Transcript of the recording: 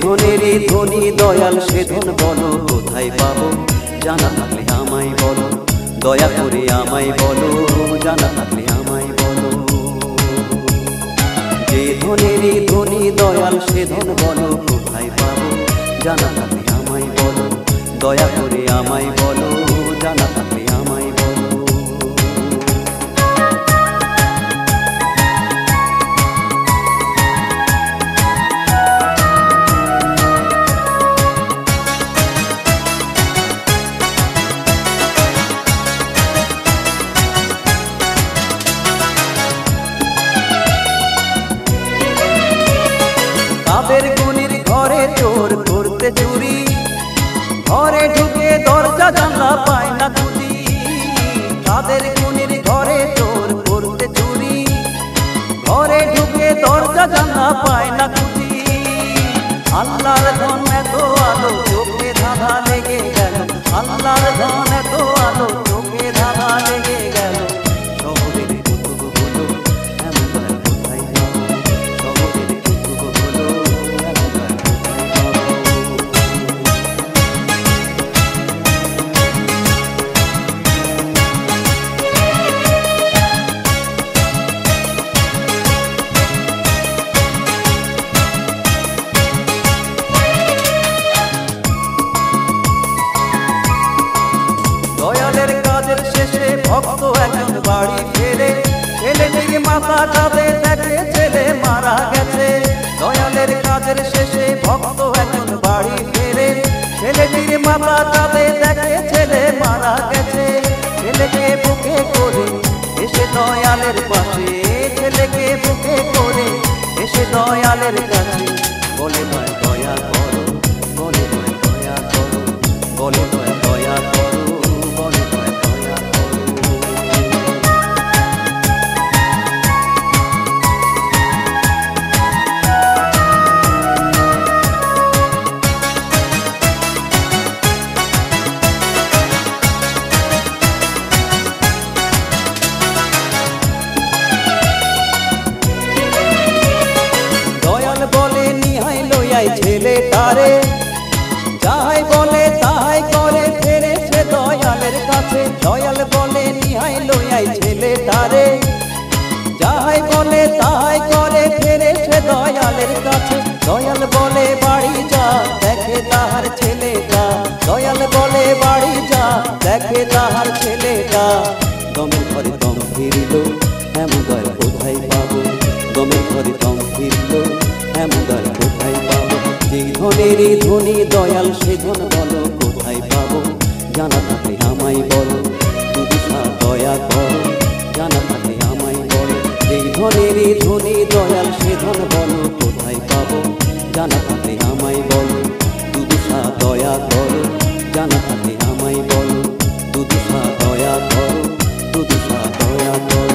ধনেরই ধনী দয়াল সে ধন বলো কোথায় পাবো, জানা থাকলে আমায় বলো, দয়া করে আমায় বলো, জানা থাকলে আমায় বলো। যে ধনেরই ধনী দয়াল সে ধন বলো কোথায় পাবো, জানা থাকলে আমায় বলো, দয়া করে আমায় বলো, জানা থাকলে আমায় বলো। কাবের গুনির ঘরে চোর করতে চুরি, ঘরে ঢুকে দরজা জানলা পায় না খুঁজি। কাদের গুনির ঘরে চোর করতে চুরি, ঘরে ঢুকে দরজা জানলা পায় না খুঁজি। আল্লাহর ধন এত আলো চোখে ধাঁধা লেগে গেল, আল্লাহর ধন এত আলো চোখে ধাঁধা লেগে গেল। শহরের কুতুবগুলো এমন দয়াল কোথায় পাবো, শহরের কুতুবগুলো এমন দয়াল কোথায় পাবো। দয়ালের কাজের শেষে ভক্ত একজন বাড়ি ফেরে, ছেলেটির মাথা কাঁদে দেখে ছেলে মারা গেছে। দয়ালের কাজের শেষে ভক্ত একজন বাড়ি ফেরে, ছেলেটির মাথা কাঁদে দেখে ছেলে মারা গেছে। ছেলেকে বুকে করে এসে দয়ালের পাশে, ছেলেকে বুকে করে এসে দয়ালের কাছে বলে দয়া দয়া করো, বলে দয়া দয়া করো, বলে দয়া দয়া করো, বলে দয়া দয়া করো। দয়াল বলে নিহাই লইয়াই ছেলেটারে, যাহাই বলে তাহাই করে ফেরে সে দয়ালের কাছে। দয়াল বলে নিহাই লইয়াই ছেলেটারে, যাহাই বলে তাহাই করে ফেরে সে দয়ালের কাছে। দয়াল বলে বাড়ি যা দেখে তাহার ছেলেটা, দয়াল বলে বাড়ি যা দেখে তাহার ছেলেটা। দমের ঘরে দম ফিরল এমন দয়াল কোথায় পাবো, দমের ঘরে দম ফিরল এমন দয়াল কোথায় পাবো। যে ধনেরই ধনী দয়াল সে ধন বলো কোথায় পাবো, জানা থাকলে আমায় বলো, দুদিশা দয়া করো, জানা থাকলে আমায় বলো। যে ধনেরই ধনী দয়াল সে ধন বলো কোথায় পাবো, জানা থাকলে আমায় বলো, দুদিশা দয়া করো, জানা থাকলে আমায় বলো, দুদিশা দয়া করো, দুদিশা দয়া করো।